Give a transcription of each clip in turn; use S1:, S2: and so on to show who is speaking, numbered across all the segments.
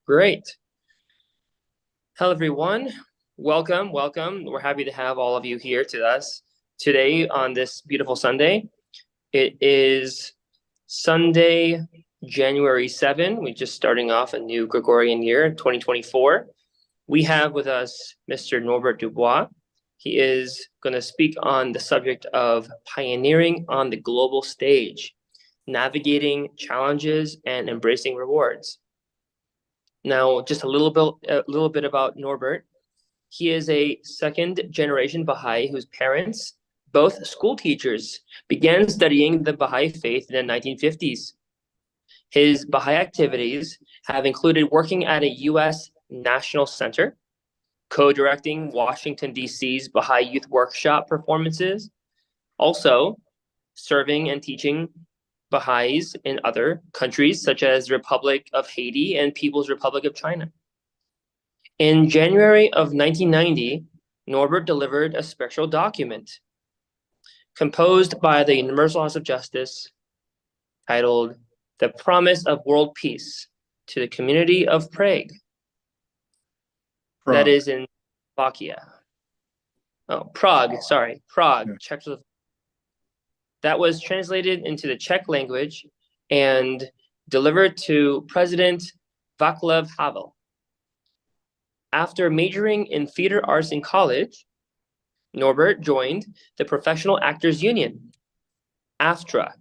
S1: Great. Hello, everyone. Welcome. We're happy to have all of you here to us today on this beautiful Sunday. It is Sunday, January 7. We're just starting off a new Gregorian year, 2024. We have with us Mr. Norbert Dubois. He is going to speak on the subject of pioneering on the global stage, navigating challenges and embracing rewards. Now, just a little bit about Norbert. He is a second-generation Baha'i whose parents, both school teachers, began studying the Baha'i faith in the 1950s. His Baha'i activities have included working at a U.S. National Center, co-directing Washington, D.C.'s Baha'i Youth Workshop performances, also serving and teaching Baha'is in other countries such as the Republic of Haiti and People's Republic of China. In January of 1990, Norbert delivered a special document composed by the Universal House of Justice titled The Promise of World Peace to the Community of Prague. That is in Czechoslovakia. Prague,
S2: Yeah.
S1: Czechoslovakia. That was translated into the Czech language and delivered to President Václav Havel. After majoring in theater arts in college, Norbert joined the Professional Actors Union, AFTRA,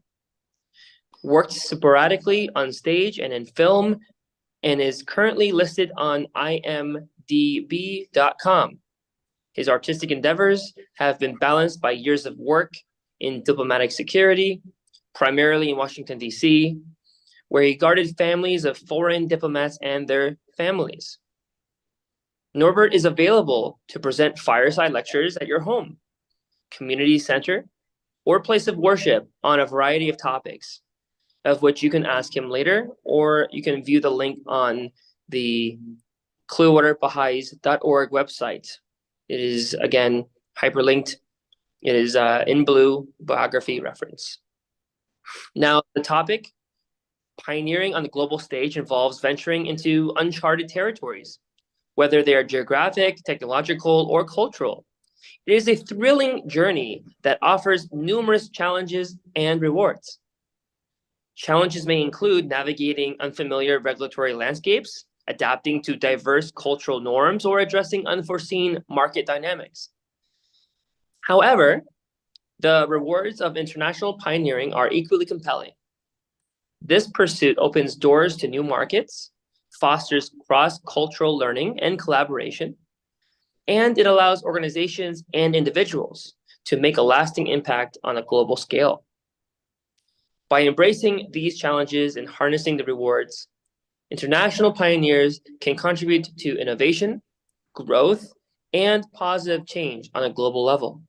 S1: worked sporadically on stage and in film, and is currently listed on imdb.com. His artistic endeavors have been balanced by years of work in diplomatic security, primarily in Washington, D.C., where he guarded families of foreign diplomats and their families. Norbert is available to present fireside lectures at your home, community center, or place of worship on a variety of topics, of which you can ask him later, or you can view the link on the clearwaterbaha'is.org website. It is, again, hyperlinked. It is in blue, biography reference. Now, the topic, pioneering on the global stage, involves venturing into uncharted territories, whether they are geographic, technological, or cultural. It is a thrilling journey that offers numerous challenges and rewards. Challenges may include navigating unfamiliar regulatory landscapes, adapting to diverse cultural norms, or addressing unforeseen market dynamics. However, the rewards of international pioneering are equally compelling. This pursuit opens doors to new markets, fosters cross-cultural learning and collaboration, and it allows organizations and individuals to make a lasting impact on a global scale. By embracing these challenges and harnessing the rewards, international pioneers can contribute to innovation, growth, and positive change on a global level.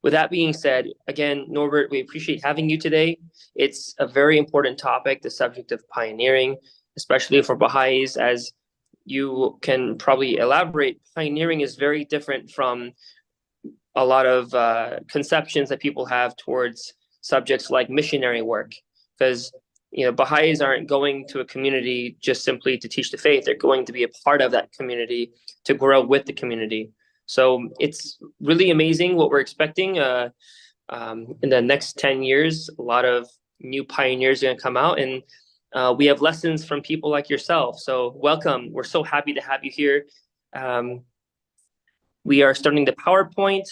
S1: With that being said, again, Norbert, we appreciate having you today. It's a very important topic, the subject of pioneering, especially for Baha'is. As you can probably elaborate, pioneering is very different from a lot of conceptions that people have towards subjects like missionary work, because Baha'is aren't going to a community just simply to teach the faith. They're going to be a part of that community, to grow with the community. So it's really amazing what we're expecting in the next 10 years. A lot of new pioneers are going to come out, and we have lessons from people like yourself. So welcome. We're so happy to have you here. We are starting the PowerPoint.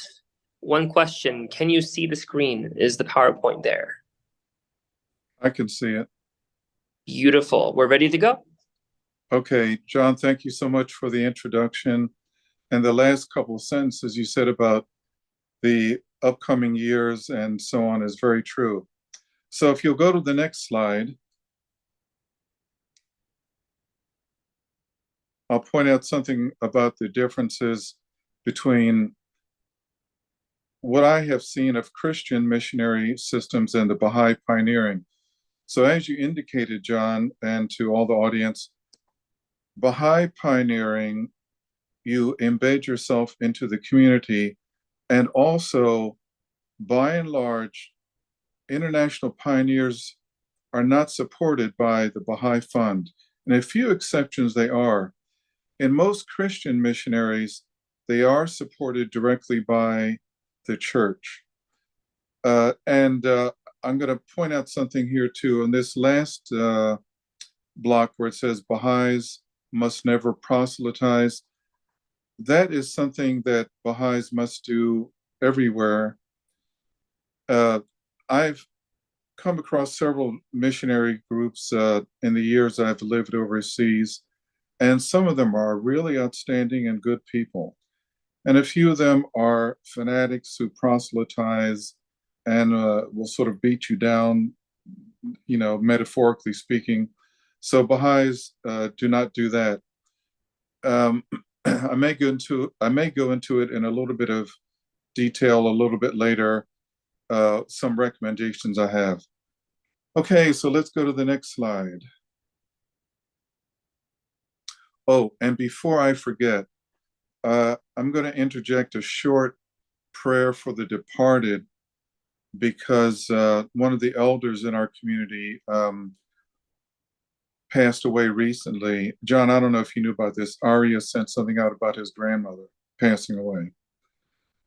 S1: One question, can you see the screen? Is the PowerPoint there?
S2: I can see it.
S1: Beautiful. We're ready to go.
S2: Okay, John, thank you so much for the introduction. And the last couple of sentences you said about the upcoming years and so on is very true. So if you'll go to the next slide, I'll point out something about the differences between what I have seen of Christian missionary systems and the Baha'i pioneering. So as you indicated, John, and to all the audience, Baha'i pioneering, you embed yourself into the community, and also, by and large, international pioneers are not supported by the Baha'i Fund. and a few exceptions they are. In most Christian missionaries, they are supported directly by the church. And I'm going to point out something here too. In this last block where it says Baha'is must never proselytize, that is something that Baha'is must do everywhere. I've come across several missionary groups in the years I've lived overseas, and some of them are really outstanding and good people. And a few of them are fanatics who proselytize and will sort of beat you down, metaphorically speaking. So Baha'is do not do that. I may go into it in a little bit of detail a little bit later. Some recommendations I have. Okay, so let's go to the next slide. Oh, and before I forget, I'm going to interject a short prayer for the departed because one of the elders in our community passed away recently. John, I don't know if you knew about this. Aria sent something out about his grandmother passing away.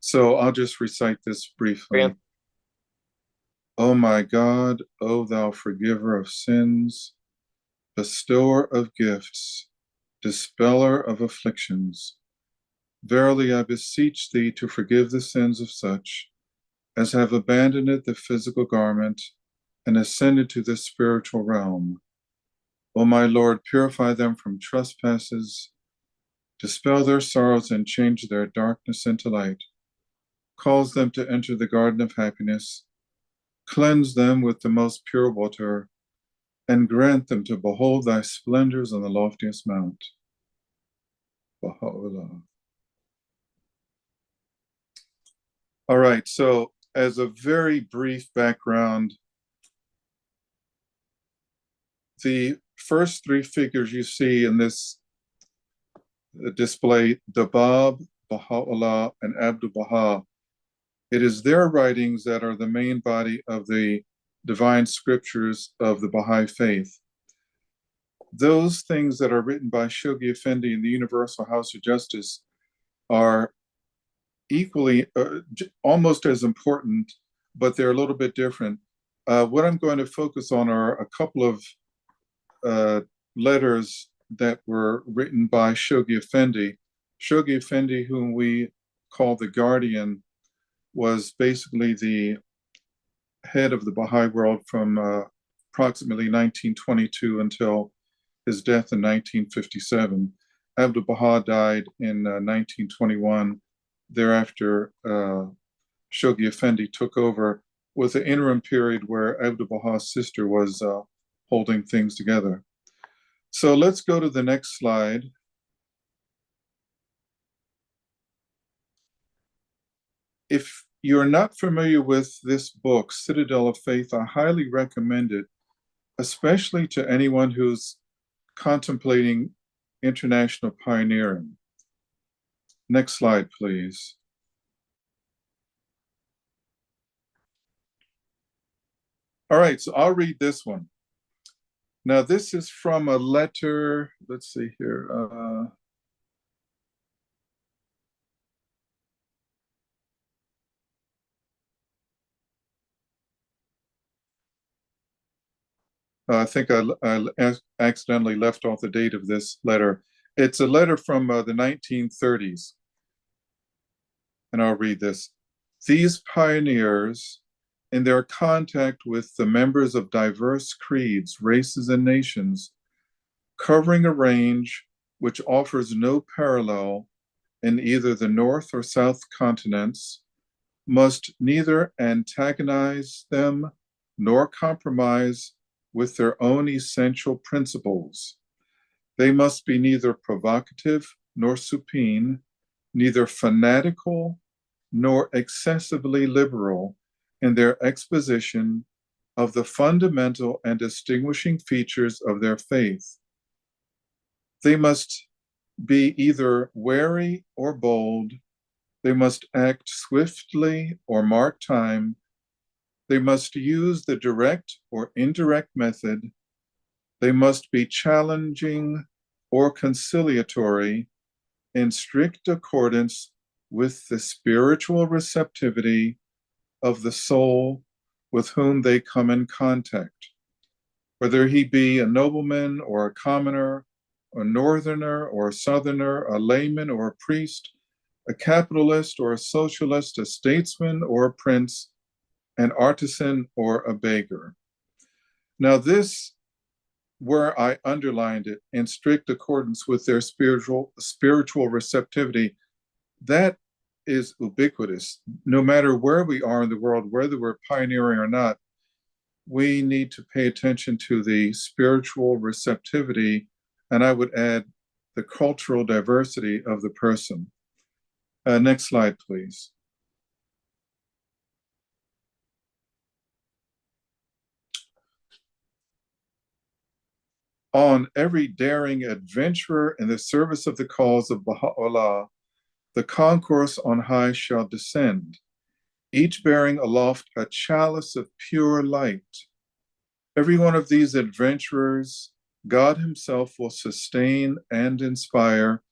S2: So I'll just recite this briefly.
S1: Yeah.
S2: O my God, O thou forgiver of sins, bestower of gifts, dispeller of afflictions, verily I beseech thee to forgive the sins of such as have abandoned the physical garment and ascended to the spiritual realm. O my Lord, purify them from trespasses, dispel their sorrows and change their darkness into light, cause them to enter the garden of happiness, cleanse them with the most pure water, and grant them to behold thy splendors on the loftiest mount. Baha'u'llah. All right, so as a very brief background, the first three figures you see in this display, Dabab, Baha'u'llah, and Abdul Baha, it is their writings that are the main body of the divine scriptures of the Baha'i faith. Those things that are written by Shoghi Effendi in the Universal House of Justice are equally, almost as important, but they're a little bit different. What I'm going to focus on are a couple of letters that were written by Shoghi Effendi. Shoghi Effendi, whom we call the Guardian, was basically the head of the Baha'i world from approximately 1922 until his death in 1957. Abdul Baha died in 1921. Thereafter, Shoghi Effendi took over with an interim period where Abdul Baha's sister was holding things together. So let's go to the next slide. If you're not familiar with this book, Citadel of Faith, I highly recommend it, especially to anyone who's contemplating international pioneering. Next slide, please. All right, so I'll read this one. Now, this is from a letter, let's see here. I think I accidentally left off the date of this letter. It's a letter from the 1930s. And I'll read this. These pioneers, in their contact with the members of diverse creeds, races, and nations, covering a range which offers no parallel in either the North or South continents, must neither antagonize them nor compromise with their own essential principles. They must be neither provocative nor supine, neither fanatical nor excessively liberal in their exposition of the fundamental and distinguishing features of their faith. They must be either wary or bold. They must act swiftly or mark time. They must use the direct or indirect method. They must be challenging or conciliatory in strict accordance with the spiritual receptivity of the soul with whom they come in contact, whether he be a nobleman or a commoner, a northerner or a southerner, a layman or a priest, a capitalist or a socialist, a statesman or a prince, an artisan or a beggar. Now, this, where I underlined it, in strict accordance with their spiritual receptivity, that is ubiquitous. No matter where we are in the world, whether we're pioneering or not, we need to pay attention to the spiritual receptivity, and I would add the cultural diversity of the person. Next slide, please. On every daring adventurer in the service of the cause of Baha'u'llah, the concourse on high shall descend, each bearing aloft a chalice of pure light. Every one of these adventurers, God himself will sustain and inspire,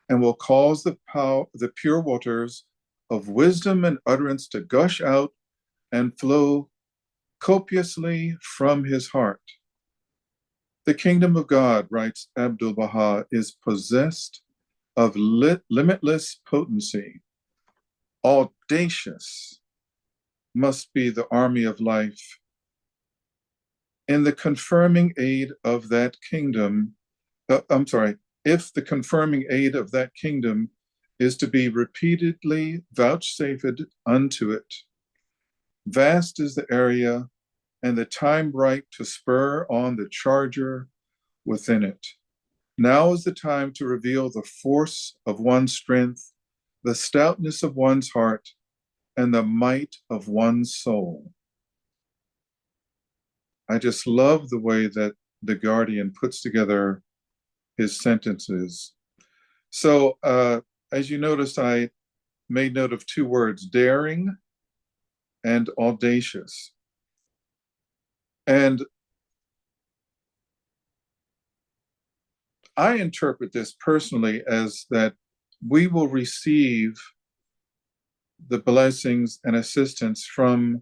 S2: and will cause the pure waters of wisdom and utterance to gush out and flow copiously from his heart. The kingdom of God, writes Abdul Baha, is possessed of limitless potency. Audacious must be the army of life. In the confirming aid of that kingdom, if the confirming aid of that kingdom is to be repeatedly vouchsafed unto it, vast is the area and the time right to spur on the charger within it. Now is the time to reveal the force of one's strength, the stoutness of one's heart, and the might of one's soul. I just love the way that The Guardian puts together his sentences. So, as you notice, I made note of two words, daring and audacious. And I interpret this personally as that we will receive the blessings and assistance from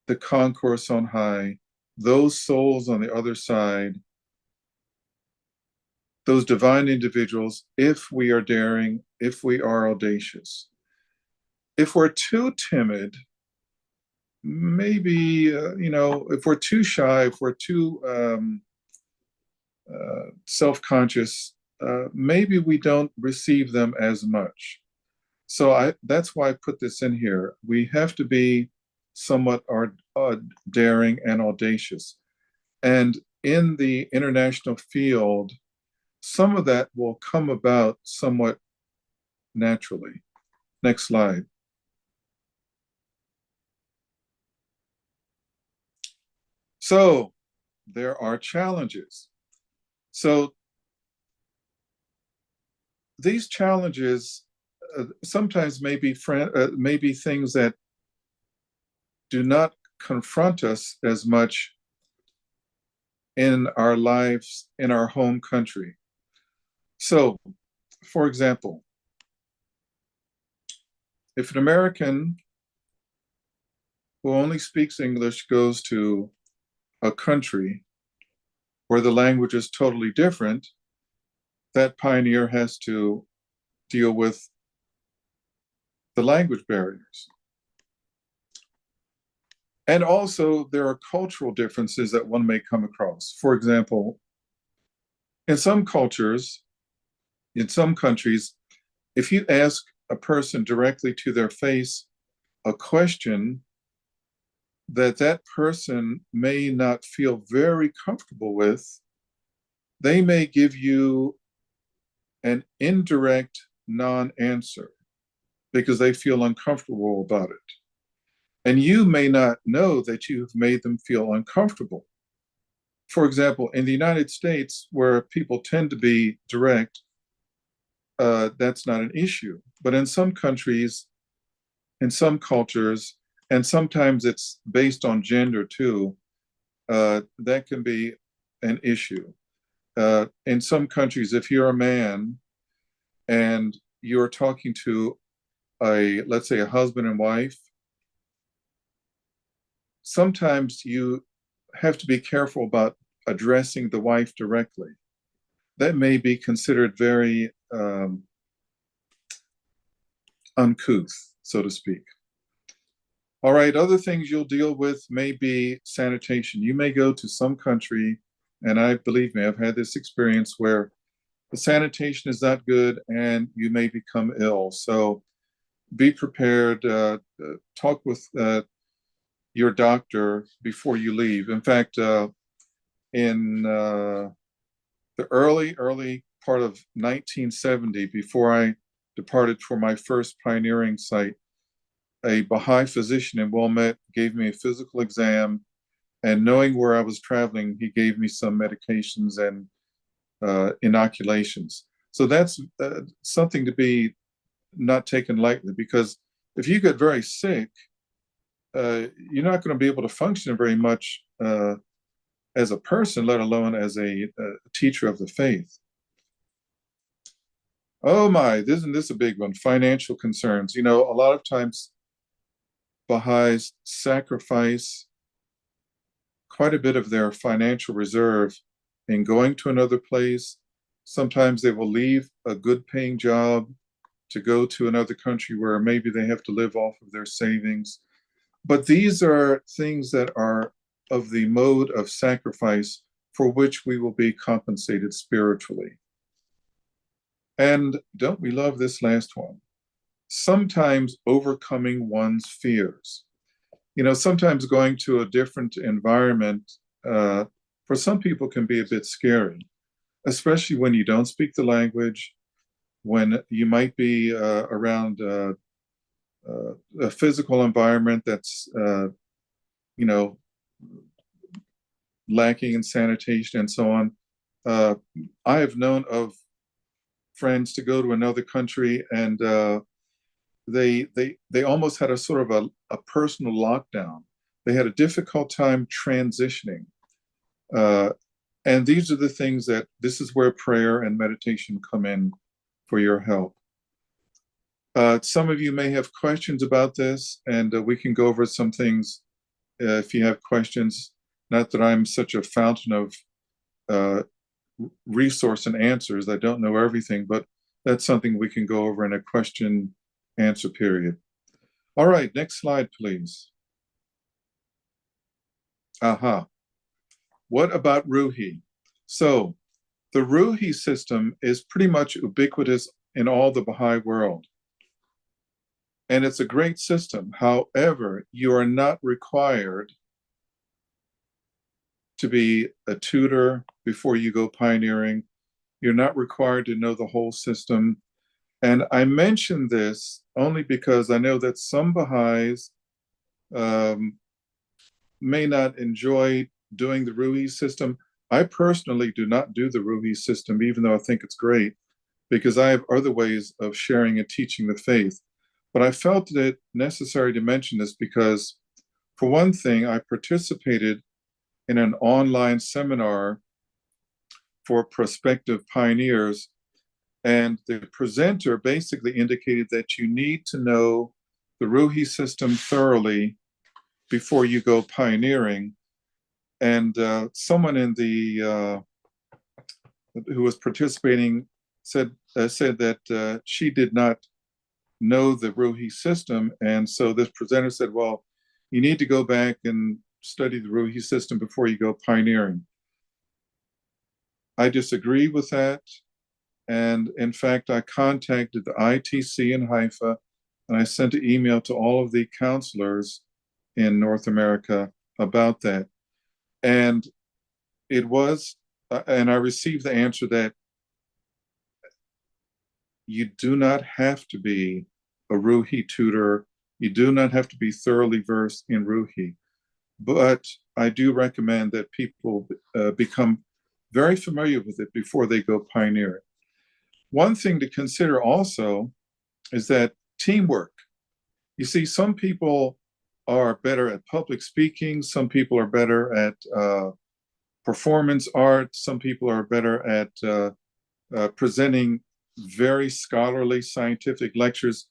S2: the concourse on high, those souls on the other side, those divine individuals, if we are daring, if we are audacious. If we're too timid, maybe, if we're too shy, if we're too self-conscious, maybe we don't receive them as much. So that's why I put this in here. We have to be somewhat daring and audacious. And in the international field, some of that will come about somewhat naturally. Next slide. So there are challenges. So these challenges sometimes may be things that do not confront us as much in our lives in our home country. So, for example, if an American who only speaks English goes to a country where the language is totally different, that pioneer has to deal with the language barriers. And also, there are cultural differences that one may come across. For example, in some cultures, in some countries, if you ask a person directly to their face a question that person may not feel very comfortable with, they may give you an indirect non-answer because they feel uncomfortable about it. And you may not know that you've made them feel uncomfortable. For example, in the United States, where people tend to be direct, that's not an issue. But in some countries, in some cultures, and sometimes it's based on gender too, that can be an issue. In some countries, if you're a man and you're talking to let's say a husband and wife, sometimes you have to be careful about addressing the wife directly. That may be considered very uncouth, so to speak. All right, other things you'll deal with may be sanitation. You may go to some country, and believe me, I've had this experience where the sanitation is not good and you may become ill. So be prepared, talk with your doctor before you leave. In fact, in the early part of 1970, before I departed for my first pioneering site, a Baha'i physician in Wilmette gave me a physical exam, and knowing where I was traveling, he gave me some medications and inoculations. So that's something to be not taken lightly, because if you get very sick, you're not going to be able to function very much as a person, let alone as a teacher of the faith. Oh my, isn't this a big one? Financial concerns. You know, a lot of times Baha'is sacrifice quite a bit of their financial reserve in going to another place. Sometimes they will leave a good paying job to go to another country where maybe they have to live off of their savings. But these are things that are of the mode of sacrifice for which we will be compensated spiritually. And don't we love this last one? Sometimes overcoming one's fears. You know, sometimes going to a different environment for some people can be a bit scary, especially when you don't speak the language, when you might be around a physical environment that's, you know, lacking in sanitation and so on. I have known of friends to go to another country, and they almost had a sort of a personal lockdown. They had a difficult time transitioning. And these are the things this is where prayer and meditation come in for your help. Some of you may have questions about this, and we can go over some things if you have questions. Not that I'm such a fountain of resource and answers. I don't know everything, but that's something we can go over in a question answer period. All right, next slide, please. Aha. What about Ruhi? So the Ruhi system is pretty much ubiquitous in all the Baha'i world. And it's a great system. However, you are not required to be a tutor before you go pioneering. You're not required to know the whole system. And I mention this only because I know that some Baha'is may not enjoy doing the Ruhi system. I personally do not do the Ruhi system, even though I think it's great, because I have other ways of sharing and teaching the faith. But I felt it necessary to mention this because, for one thing, I participated in an online seminar for prospective pioneers, and the presenter basically indicated that you need to know the Ruhi system thoroughly before you go pioneering. And someone in the who was participating said that she did not know the Ruhi system, and so this presenter said, "Well, you need to go back and study the Ruhi system before you go pioneering." I disagree with that, and in fact, I contacted the ITC in Haifa, and I sent an email to all of the counselors in North America about that. And it was, and I received the answer that you do not have to be a Ruhi tutor. You do not have to be thoroughly versed in Ruhi. But I do recommend that people become very familiar with it before they go pioneering. One thing to consider also is that teamwork. You see, some people are better at public speaking. Some people are better at performance art. Some people are better at presenting very scholarly scientific lectures.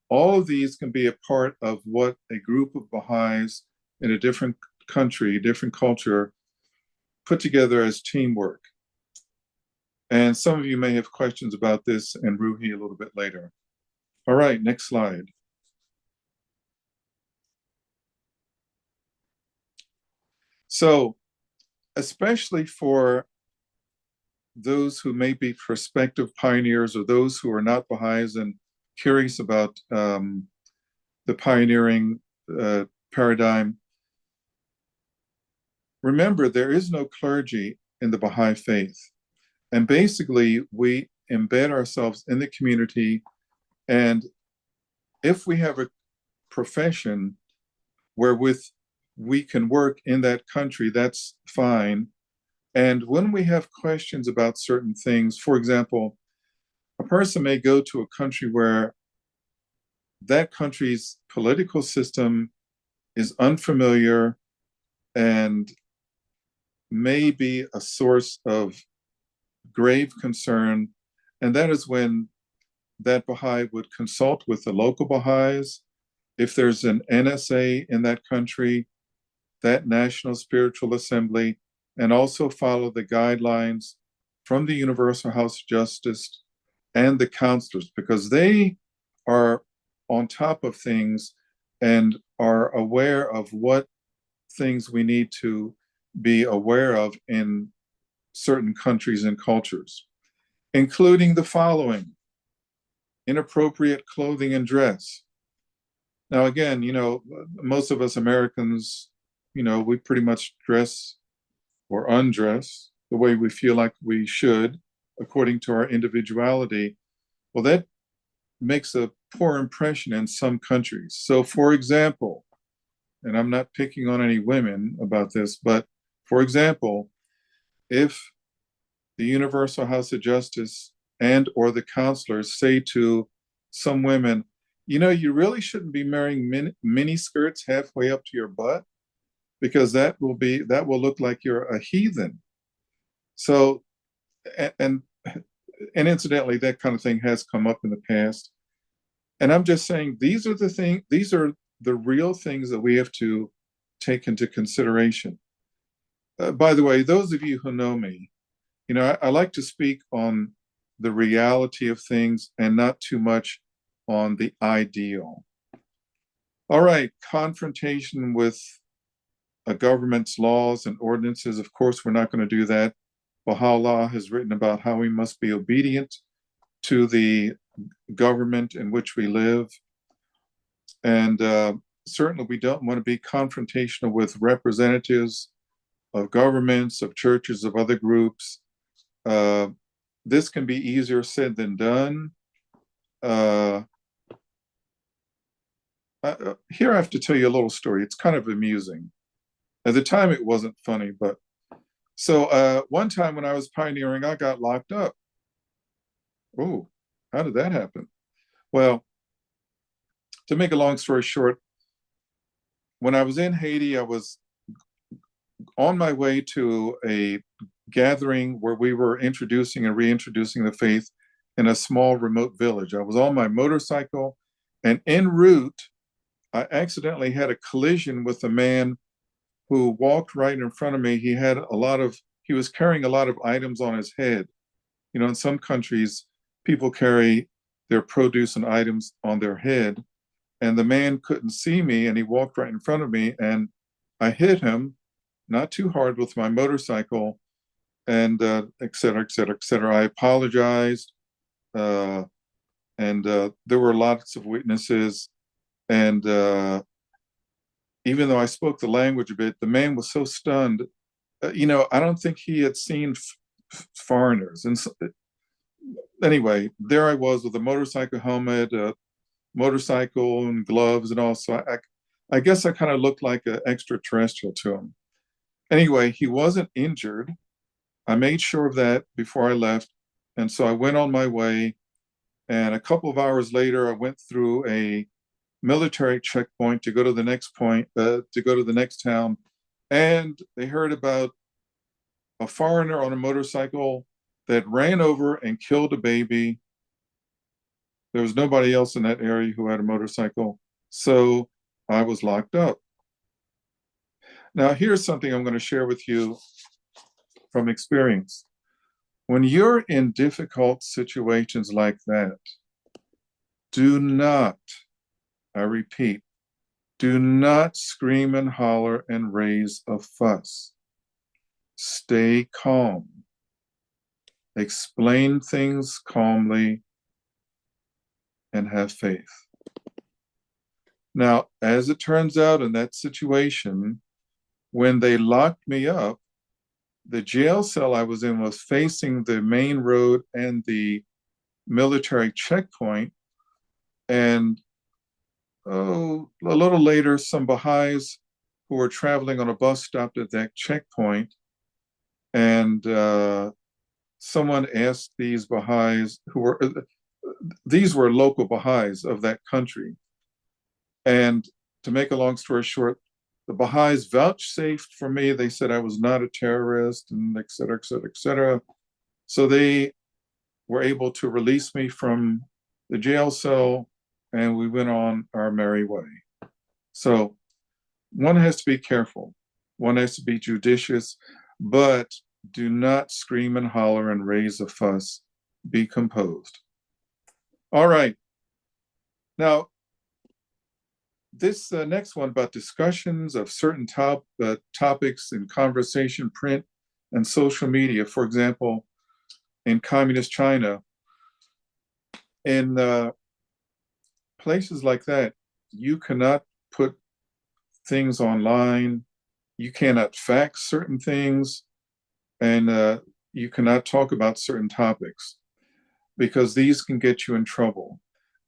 S2: All of these can be a part of what a group of Baha'is in a different country, different culture, put together as teamwork. And some of you may have questions about this and Ruhi a little bit later. All right, next slide. So, especially for those who may be prospective pioneers or those who are not Baha'is and curious about the pioneering paradigm, remember there is no clergy in the Baha'i faith. And basically, we embed ourselves in the community. And if we have a profession wherewith we can work in that country, that's fine. And when we have questions about certain things, for example, a person may go to a country where that country's political system is unfamiliar and may be a source of grave concern. And that is when that Baha'i would consult with the local Baha'is. If there's an NSA in that country, that National Spiritual Assembly, and also follow the guidelines from the Universal House of Justice and the counselors, because they are on top of things and are aware of what things we need to be aware of in certain countries and cultures, including the following: inappropriate clothing and dress. Now, again, most of us Americans, we pretty much dress or undress the way we feel like we should, according to our individuality. Well, that makes a poor impression in some countries. So, for example, and I'm not picking on any women about this, but for example, if the Universal House of Justice and or the counselors say to some women, you really shouldn't be wearing mini skirts halfway up to your butt, because that will look like you're a heathen. So, and incidentally, that kind of thing has come up in the past. And I'm just saying, these are the real things that we have to take into consideration. By the way, those of you who know me, I like to speak on the reality of things and not too much on the ideal. All right, confrontation with a government's laws and ordinances. Of course, we're not going to do that. Baha'u'llah has written about how we must be obedient to the government in which we live. And certainly we don't want to be confrontational with representatives of governments, of churches, of other groups. This can be easier said than done. Here I have to tell you a little story. It's kind of amusing. At the time, it wasn't funny, but so one time when I was pioneering, I got locked up. Oh, how did that happen? Well, to make a long story short, when I was in Haiti, I was on my way to a gathering where we were introducing and reintroducing the faith in a small remote village. I was on my motorcycle, and en route, I accidentally had a collision with a man who walked right in front of me. He was carrying a lot of items on his head. In some countries, people carry their produce and items on their head. And the man couldn't see me, and he walked right in front of me, and I hit him, not too hard, with my motorcycle, and et cetera, et cetera, et cetera. I apologized, and there were lots of witnesses. And even though I spoke the language a bit, the man was so stunned. I don't think he had seen foreigners. And so, anyway, there I was with a motorcycle helmet, motorcycle and gloves and all. So I guess I kind of looked like an extraterrestrial to him. Anyway, he wasn't injured. I made sure of that before I left. And so I went on my way. And a couple of hours later, I went through a military checkpoint to go to the next town. And they heard about a foreigner on a motorcycle that ran over and killed a baby. There was nobody else in that area who had a motorcycle, so I was locked up. Now, here's something I'm going to share with you from experience. When you're in difficult situations like that, do not, I repeat, do not scream and holler and raise a fuss. Stay calm. Explain things calmly and have faith. Now, as it turns out in that situation, when they locked me up, the jail cell I was in was facing the main road and the military checkpoint. And a little later, some Baha'is who were traveling on a bus stopped at that checkpoint. And someone asked these Baha'is these were local Baha'is of that country. And to make a long story short, the Baha'is vouchsafed for me. They said I was not a terrorist, and et cetera, et cetera, et cetera. So they were able to release me from the jail cell, and we went on our merry way. So one has to be careful. One has to be judicious, but do not scream and holler and raise a fuss. Be composed. All right. Now, this next one about discussions of certain topics in conversation, print, and social media. For example, in communist China, in places like that, you cannot put things online. You cannot fax certain things, and you cannot talk about certain topics because these can get you in trouble.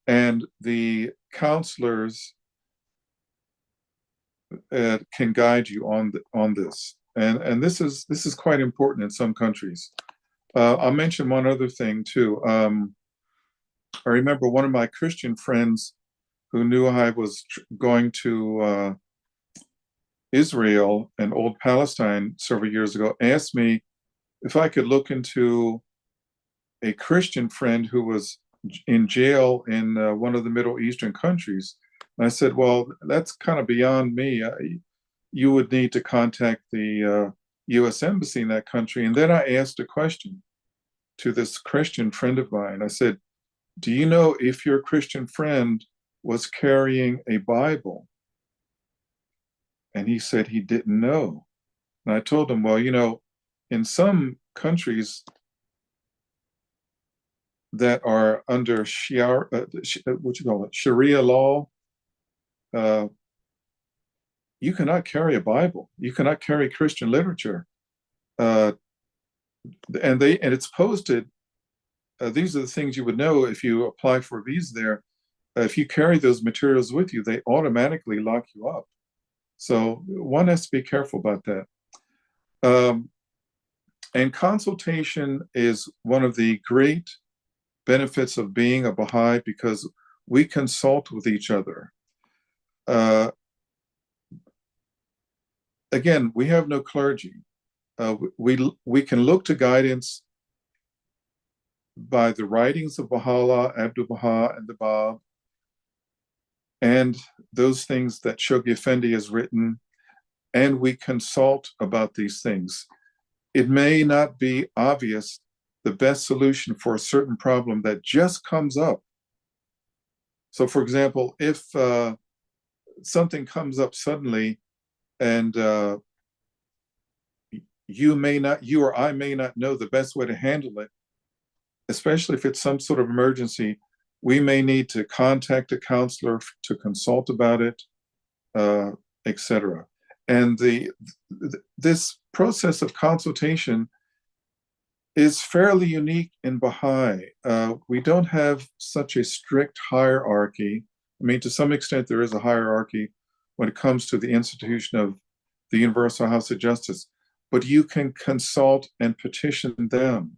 S2: And the counselors can guide you on this, and this is quite important in some countries. I'll mention one other thing too. I remember one of my Christian friends who knew I was going to Israel and Old Palestine several years ago asked me if I could look into a Christian friend who was in jail in one of the Middle Eastern countries. And I said, well, that's kind of beyond me. You would need to contact the U.S. Embassy in that country. And then I asked a question to this Christian friend of mine. I said, do you know if your Christian friend was carrying a Bible? And he said he didn't know. And I told him, well, in some countries that are under Sharia law, you cannot carry a Bible. You cannot carry Christian literature. And it's posted. These are the things you would know if you apply for a visa there. If you carry those materials with you, they automatically lock you up. So one has to be careful about that. And consultation is one of the great benefits of being a Baha'i because we consult with each other. Again, we have no clergy. We can look to guidance by the writings of Baha'u'llah, Abdu'l-Baha, and the Bab, and those things that Shoghi Effendi has written, and we consult about these things. It may not be obvious the best solution for a certain problem that just comes up. So, for example, if something comes up suddenly and you or I may not know the best way to handle it, especially if it's some sort of emergency, we may need to contact a counselor to consult about it, etc. And this process of consultation is fairly unique in Baha'i. We don't have such a strict hierarchy. I mean, to some extent, there is a hierarchy when it comes to the institution of the Universal House of Justice, but you can consult and petition them.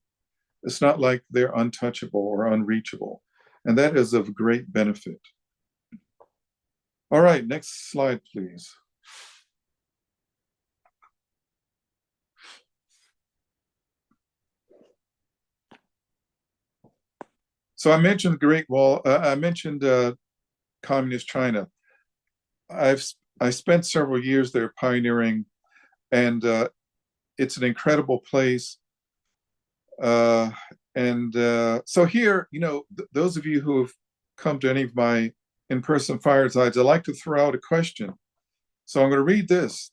S2: It's not like they're untouchable or unreachable, and that is of great benefit. All right, next slide, please. So I mentioned the Great Wall. I mentioned communist China. I spent several years there pioneering, and it's an incredible place. So here, those of you who have come to any of my in-person firesides, I'd like to throw out a question. So I'm going to read this.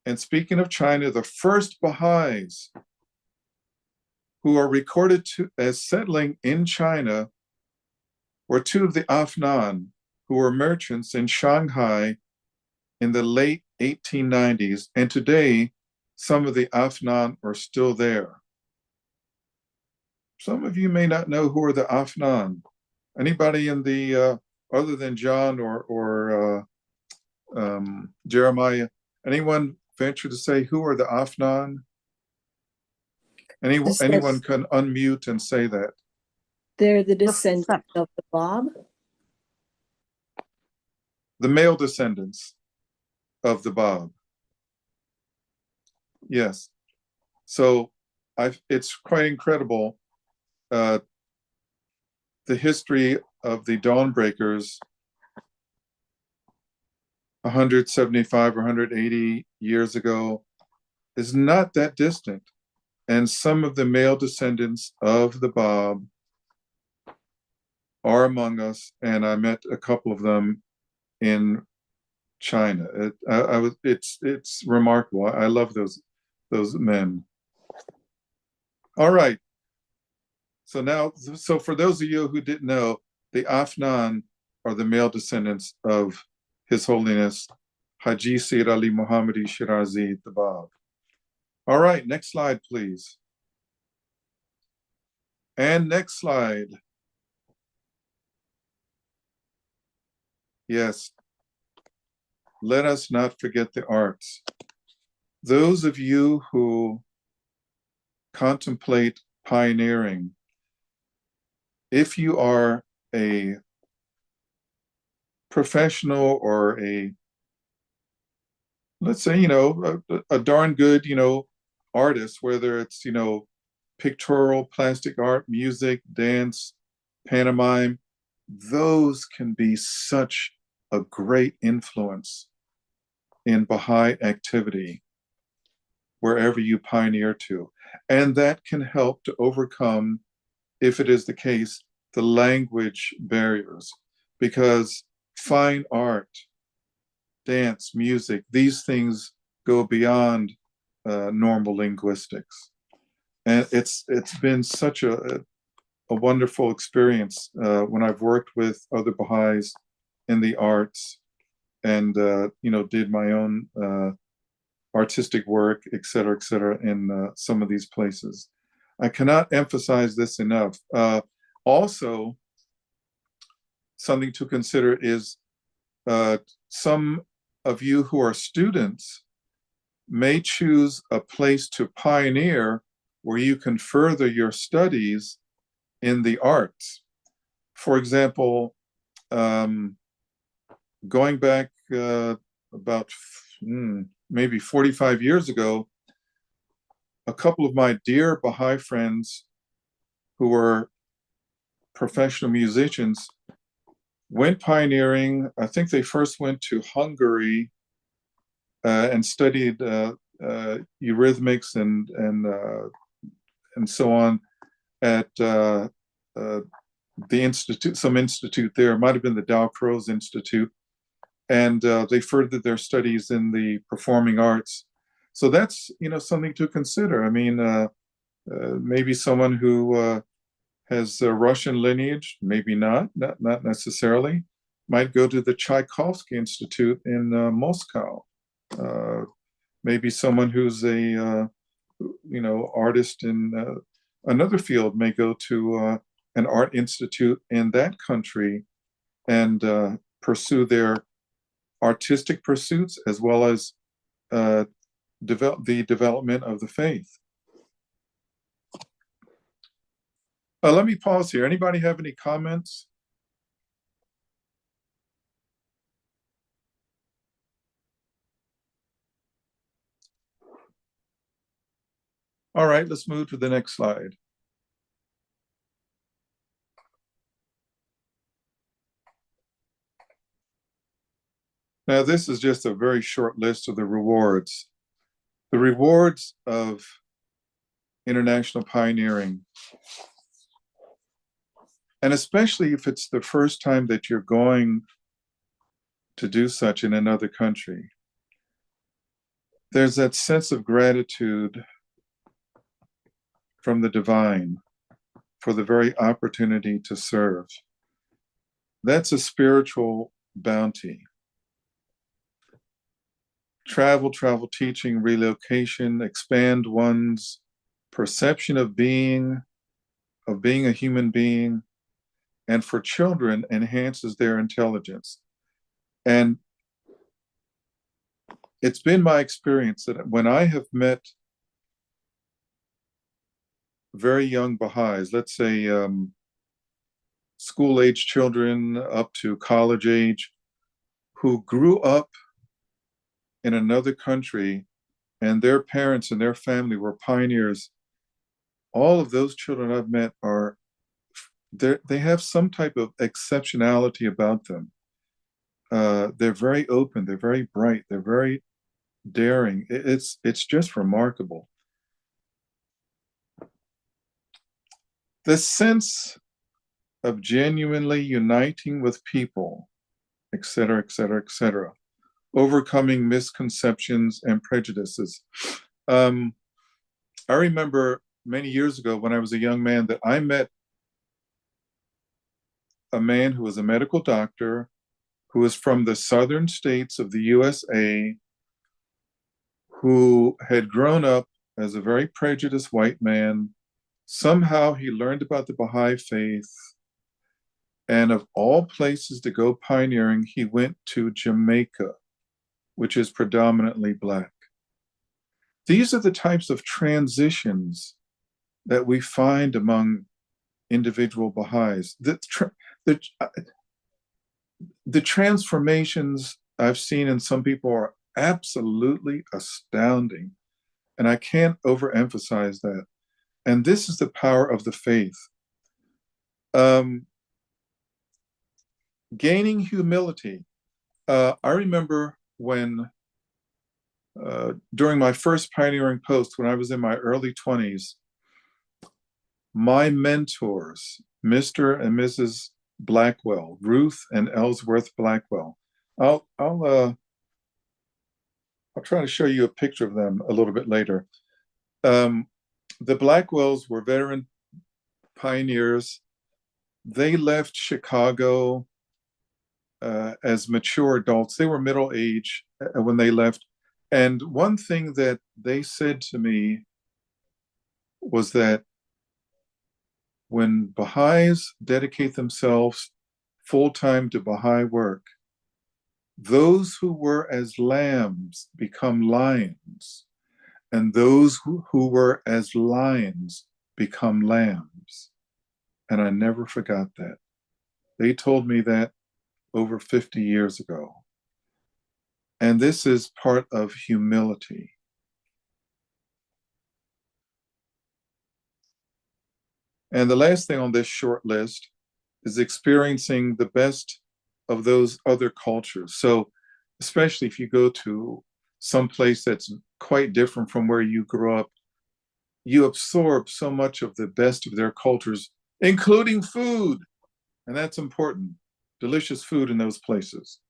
S2: And speaking of China, the first Baha'is who are recorded as settling in China were two of the Afnan, who were merchants in Shanghai in the late 1890s. And today, some of the Afnan are still there. Some of you may not know who are the Afnan. Anybody in the, other than John or Jeremiah, anyone venture to say who are the Afnan? Anyone can unmute and say that.
S3: They're the descendants of the Bab.
S2: The male descendants of the Bab. Yes. So it's quite incredible. The history of the Dawnbreakers 175 or 180 years ago is not that distant. And some of the male descendants of the Bab are among us, and I met a couple of them in China. It's remarkable. I love those men. All right. So for those of you who didn't know, the Afnan are the male descendants of His Holiness Haji Sayyid Ali Muhammadi Shirazi the Bab. All right, next slide, please. And next slide. Yes. Let us not forget the arts. Those of you who contemplate pioneering, if you are a professional or let's say, a darn good, artist, whether it's, pictorial, plastic art, music, dance, pantomime, those can be such a great influence in Baha'i activity wherever you pioneer to. And that can help to overcome, if it is the case, the language barriers, because fine art, dance, music, these things go beyond normal linguistics. And it's been such a wonderful experience when I've worked with other Baha'is in the arts and, did my own artistic work, et cetera, in some of these places. I cannot emphasize this enough. Also, something to consider is some of you who are students may choose a place to pioneer where you can further your studies in the arts. For example, going back about maybe 45 years ago, a couple of my dear Baha'i friends who were professional musicians went pioneering. I think they first went to Hungary and studied eurythmics and so on at the institute, some institute there. It might have been the Dow Crows Institute. And they furthered their studies in the performing arts. So that's, something to consider. I mean, maybe someone who has a Russian lineage, maybe not necessarily, might go to the Tchaikovsky Institute in Moscow. Maybe someone who's a, artist in another field may go to an art institute in that country and pursue their artistic pursuits as well as the development of the faith. Let me pause here. Anybody have any comments? All right, let's move to the next slide. Now, this is just a very short list of the rewards. The rewards of international pioneering, and especially if it's the first time that you're going to do such in another country, there's that sense of gratitude from the divine for the very opportunity to serve. That's a spiritual bounty. Travel, teaching, relocation, expand one's perception of being a human being, and for children, enhances their intelligence. And it's been my experience that when I have met very young Baha'is, let's say school-age children up to college age, who grew up in another country and their parents and their family were pioneers, all of those children I've met they have some type of exceptionality about them. They're very open, they're very bright, they're very daring. It's just remarkable. The sense of genuinely uniting with people, et cetera, et cetera, et cetera, overcoming misconceptions and prejudices. I remember many years ago when I was a young man that I met a man who was a medical doctor, who was from the southern states of the USA, who had grown up as a very prejudiced white man. Somehow he learned about the Baha'i faith, and of all places to go pioneering, he went to Jamaica, which is predominantly Black. These are the types of transitions that we find among individual Baha'is. The transformations I've seen in some people are absolutely astounding, and I can't overemphasize that. And this is the power of the faith. Gaining humility. I remember when, during my first pioneering post, when I was in my early 20s, my mentors, Mr. and Mrs. Blackwell, Ruth and Ellsworth Blackwell. I'll try to show you a picture of them a little bit later. The Blackwells were veteran pioneers. They left Chicago as mature adults. They were middle age when they left. And one thing that they said to me was that when Baha'is dedicate themselves full-time to Baha'i work, those who were as lambs become lions, and those who were as lions become lambs. And I never forgot that. They told me that over 50 years ago. And this is part of humility. And the last thing on this short list is experiencing the best of those other cultures. So especially if you go to some place that's quite different from where you grew up, you absorb so much of the best of their cultures, including food. And that's important. Delicious food in those places.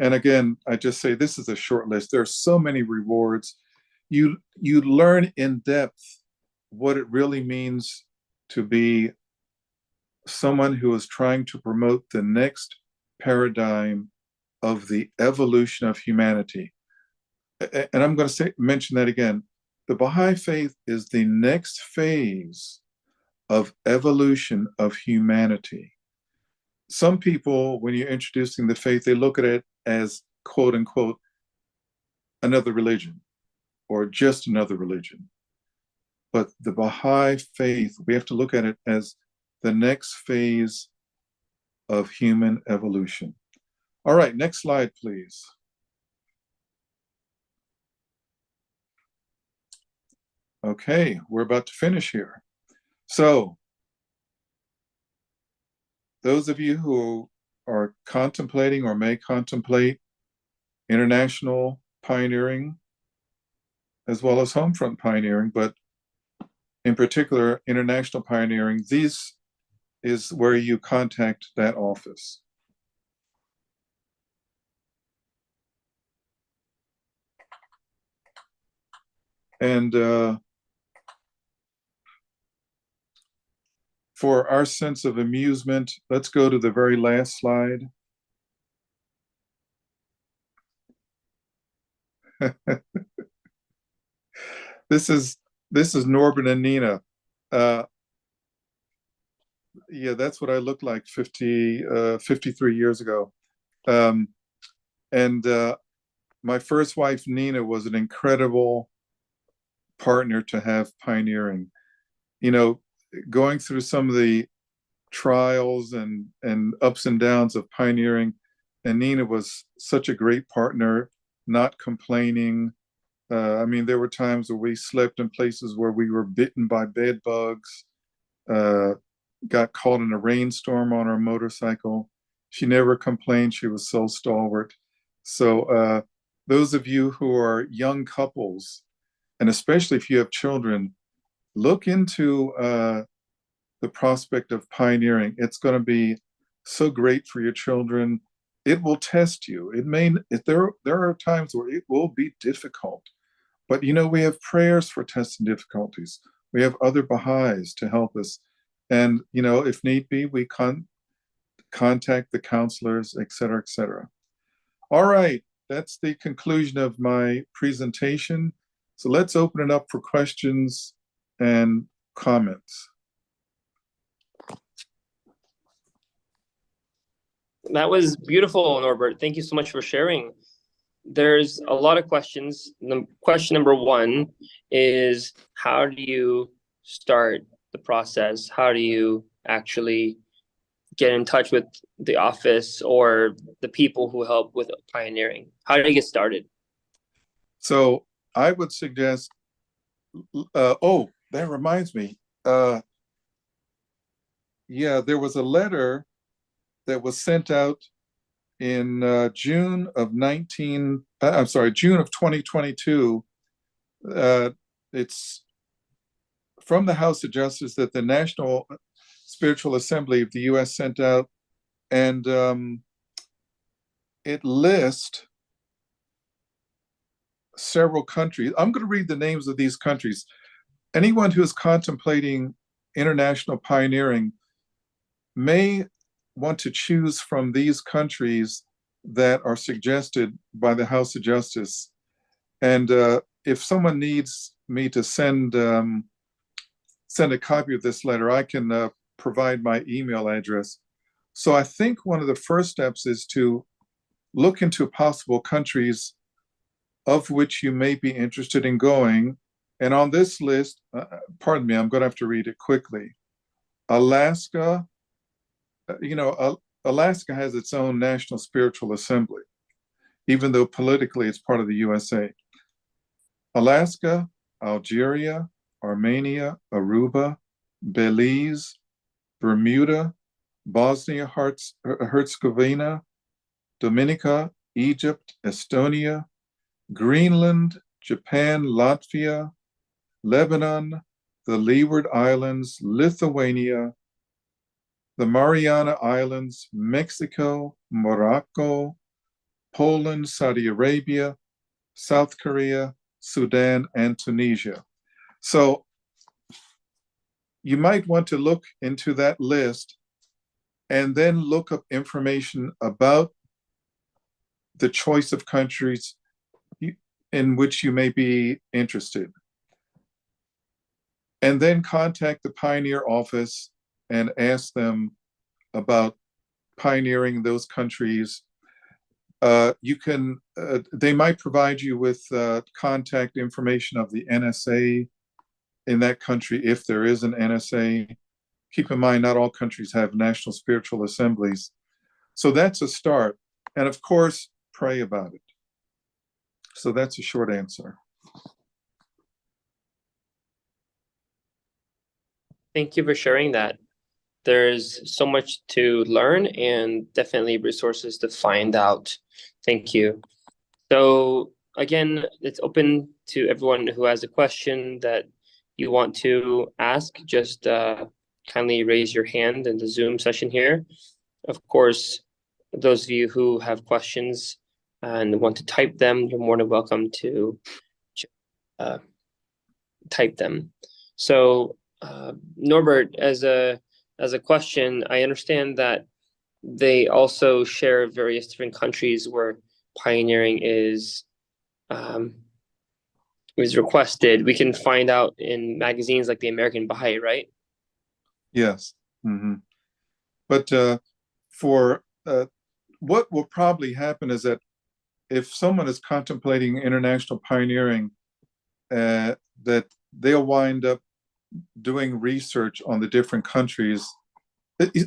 S2: And again, I just say this is a short list. There are so many rewards. You learn in depth what it really means to be someone who is trying to promote the next paradigm of the evolution of humanity. And I'm going to mention that again. The Baha'i faith is the next phase of evolution of humanity. Some people, when you're introducing the faith, they look at it as, quote unquote, another religion or just another religion. But the Baha'i faith, we have to look at it as the next phase of human evolution. All right, next slide, please. Okay, we're about to finish here. So, those of you who are contemplating or may contemplate international pioneering as well as home front pioneering, but in particular, international pioneering, these is where you contact that office. And for our sense of amusement, let's go to the very last slide. This is Norbert and Nina. Yeah, that's what I looked like 53 years ago. And my first wife, Nina, was an incredible partner to have pioneering. You know, going through some of the trials and ups and downs of pioneering, and Nina was such a great partner, not complaining. I mean, there were times where we slept in places where we were bitten by bed bugs, got caught in a rainstorm on our motorcycle. She never complained. She was so stalwart. So those of you who are young couples, and especially if you have children, look into the prospect of pioneering. It's going to be so great for your children. It will test you. There are times where it will be difficult, but you know, we have prayers for tests and difficulties. We have other Baha'is to help us, and you know, if need be, we contact the counselors, etc., etc. All right, that's the conclusion of my presentation. So let's open it up for questions and comments.
S1: That was beautiful, Norbert. Thank you so much for sharing. There's a lot of questions. Question number one is, how do you start the process? How do you actually get in touch with the office or the people who help with pioneering? How do you get started?
S2: So I would suggest, oh, that reminds me. Yeah, there was a letter that was sent out in June of 2022. It's from the House of Justice that the National Spiritual Assembly of the U.S. sent out, and it lists several countries. I'm going to read the names of these countries. Anyone who is contemplating international pioneering may want to choose from these countries that are suggested by the House of Justice. And if someone needs me to send a copy of this letter, I can provide my email address. So I think one of the first steps is to look into possible countries of which you may be interested in going. And on this list, pardon me, I'm going to have to read it quickly. Alaska, Alaska has its own National Spiritual Assembly, even though politically it's part of the USA. Alaska, Algeria, Armenia, Aruba, Belize, Bermuda, Bosnia-Herzegovina, Dominica, Egypt, Estonia, Greenland, Japan, Latvia, Lebanon, the Leeward Islands, Lithuania, the Mariana Islands, Mexico, Morocco, Poland, Saudi Arabia, South Korea, Sudan, and Tunisia. So you might want to look into that list and then look up information about the choice of countries in which you may be interested. And then contact the Pioneer office and ask them about pioneering those countries. They might provide you with contact information of the NSA in that country, if there is an NSA. Keep in mind, not all countries have national spiritual assemblies. So that's a start. And of course, pray about it. So that's a short answer.
S1: Thank you for sharing that. there's so much to learn and definitely resources to find out. Thank you. So again, it's open to everyone who has a question that you want to ask. Just kindly raise your hand in the Zoom session here. Of course, those of you who have questions and want to type them, you're more than welcome to uh, type them. So Norbert, as a question, I understand that they also share various different countries where pioneering is requested. We can find out in magazines like the American Baha'i, right?
S2: Yes. Hmm. But for what will probably happen is that if someone is contemplating international pioneering, that they'll wind up doing research on the different countries.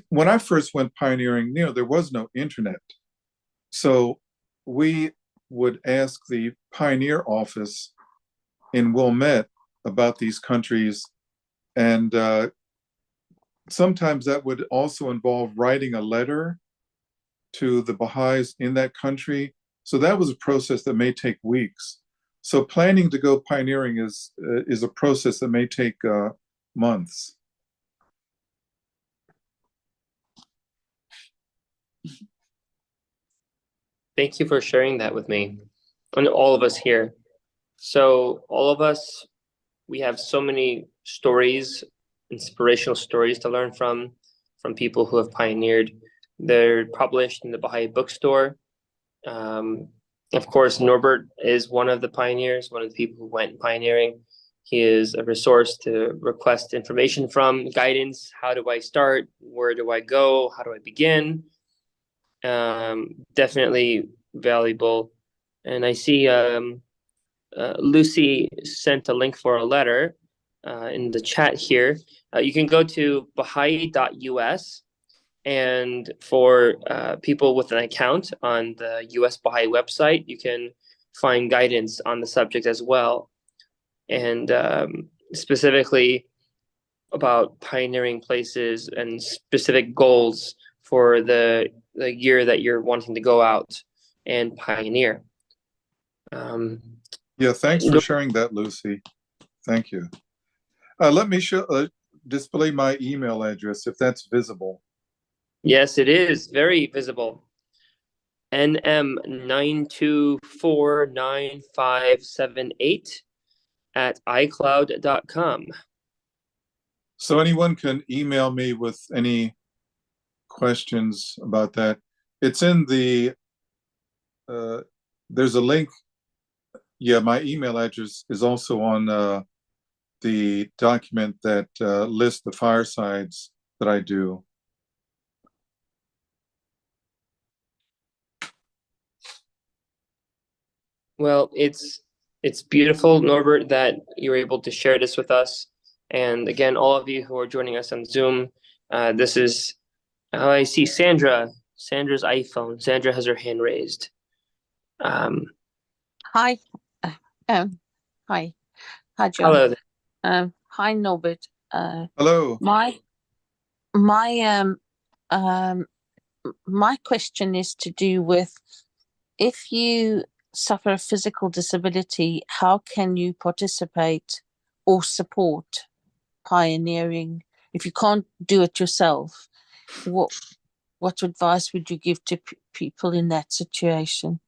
S2: When I first went pioneering, there was no internet. So we would ask the pioneer office in Wilmette about these countries. And sometimes that would also involve writing a letter to the Baha'is in that country. So that was a process that may take weeks. So planning to go pioneering is a process that may take months.
S1: Thank you for sharing that with me and all of us here. So all of us, we have so many stories, inspirational stories to learn from people who have pioneered. They're published in the Baha'i bookstore. Of course, Norbert is one of the pioneers, one of the people who went pioneering. He is a resource to request information from, guidance. How do I start? Where do I go? How do I begin? Definitely valuable. And I see Lucy sent a link for a letter in the chat here. You can go to Baha'i.us, and for people with an account on the US Baha'i website, you can find guidance on the subject as well. And specifically about pioneering places and specific goals for the year that you're wanting to go out and pioneer.
S2: Yeah, thanks for sharing that, Lucy. Thank you. Let me display my email address if that's visible.
S1: Yes, it is very visible. nm9249578@icloud.com.
S2: So anyone can email me with any questions about that. It's in the, there's a link. Yeah, my email address is also on the document that lists the firesides that I do.
S1: Well, it's beautiful, Norbert, that you were able to share this with us. And again, all of you who are joining us on Zoom, this is how I see Sandra's iPhone. Sandra has her hand raised.
S4: Hi. Hi. Hi, John.
S1: Hello.
S4: Hi, Norbert.
S2: Hello.
S4: My question is to do with, if you suffer a physical disability, how can you participate or support pioneering? If you can't do it yourself, what advice would you give to people in that situation?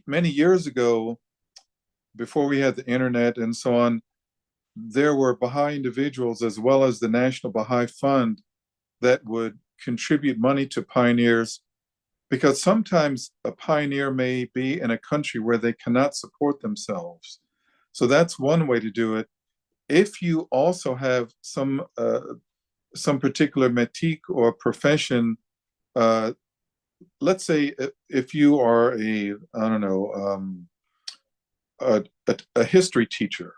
S2: Many years ago, before we had the internet and so on, there were Baha'i individuals as well as the National Baha'i Fund that would contribute money to pioneers, because sometimes a pioneer may be in a country where they cannot support themselves. So that's one way to do it. If you also have some particular metique or profession, let's say if you are a history teacher,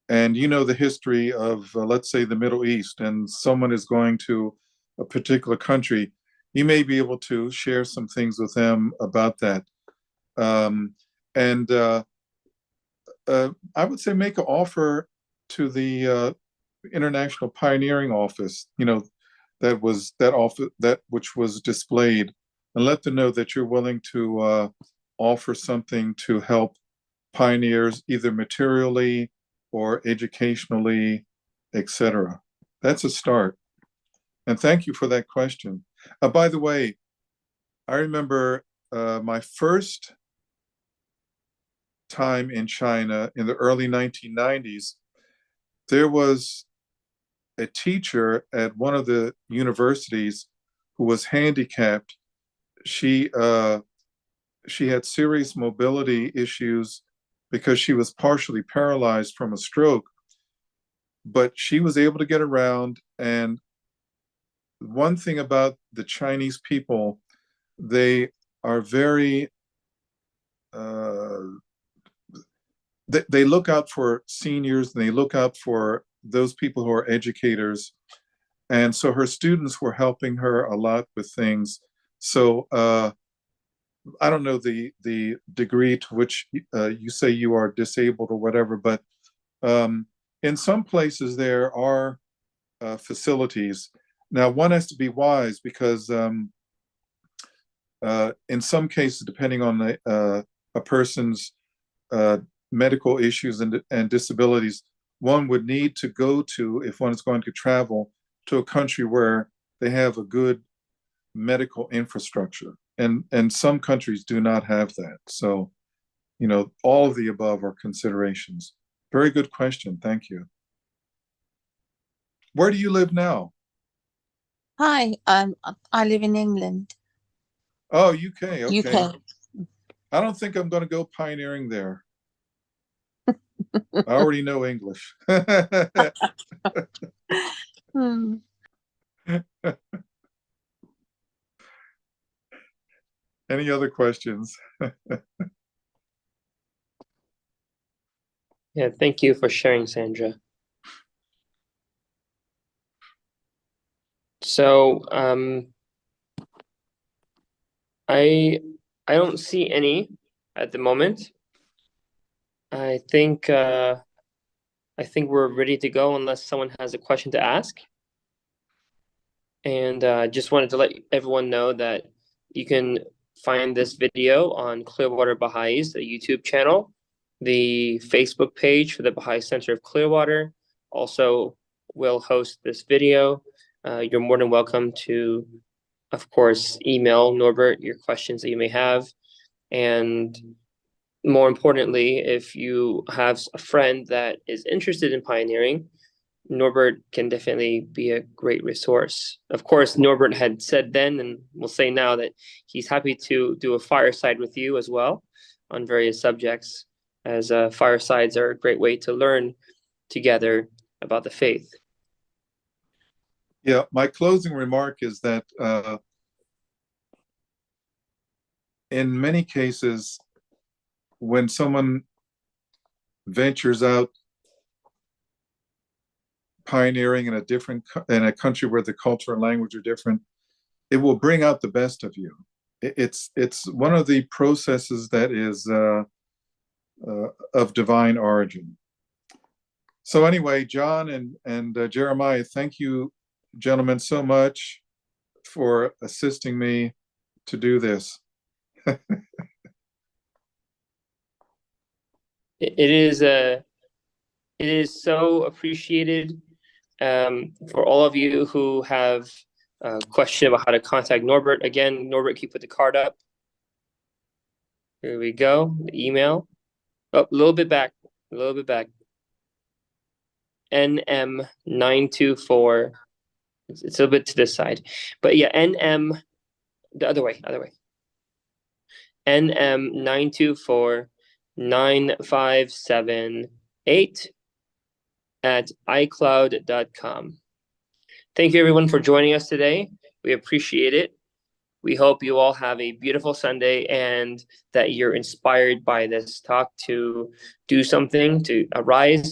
S2: and you know the history of, let's say, the Middle East, and someone is going to a particular country, you may be able to share some things with them about that. I would say make an offer to the International Pioneering Office, that office that which was displayed, and let them know that you're willing to offer something to help pioneers, either materially or educationally, etc. That's a start. And thank you for that question. By the way, I remember my first time in China in the early 1990s. There was a teacher at one of the universities who was handicapped. She had serious mobility issues because she was partially paralyzed from a stroke, but she was able to get around. And one thing about the Chinese people, they are very, they look out for seniors, and they look out for those people who are educators. And so her students were helping her a lot with things. So I don't know the degree to which you say you are disabled or whatever, but in some places there are facilities. Now, one has to be wise because in some cases, depending on a person's medical issues and disabilities, one would need to go to, if one is going to travel, to a country where they have a good medical infrastructure. And some countries do not have that. So, all of the above are considerations. Very good question. Thank you. Where do you live now?
S4: Hi, I live in England.
S2: Oh, UK. Okay.
S4: UK.
S2: I don't think I'm going to go pioneering there. I already know English.
S4: Hmm.
S2: Any other questions?
S1: Yeah, thank you for sharing, Sandra. So I don't see any at the moment. I think we're ready to go unless someone has a question to ask. And just wanted to let everyone know that you can find this video on Clearwater Baha'is, the YouTube channel, the Facebook page for the Baha'i Center of Clearwater. Also will host this video. You're more than welcome to, of course, email Norbert your questions that you may have. And more importantly, if you have a friend that is interested in pioneering, Norbert can definitely be a great resource. Of course, Norbert had said then, and will say now, that he's happy to do a fireside with you as well on various subjects, as firesides are a great way to learn together about the faith.
S2: Yeah, my closing remark is that in many cases, when someone ventures out pioneering in a country where the culture and language are different, it will bring out the best of you. It's one of the processes that is of divine origin. So anyway, John and Jeremiah, thank you, gentlemen, so much for assisting me to do this.
S1: It is so appreciated for all of you who have a question about how to contact Norbert. Again, Norbert, can you put the card up? Here we go. The email. Oh, a little bit back. NM924. It's a little bit to this side, but yeah, NM, the other way. NM9249578 at iCloud.com. Thank you, everyone, for joining us today. We appreciate it. We hope you all have a beautiful Sunday and that you're inspired by this talk to do something, to arise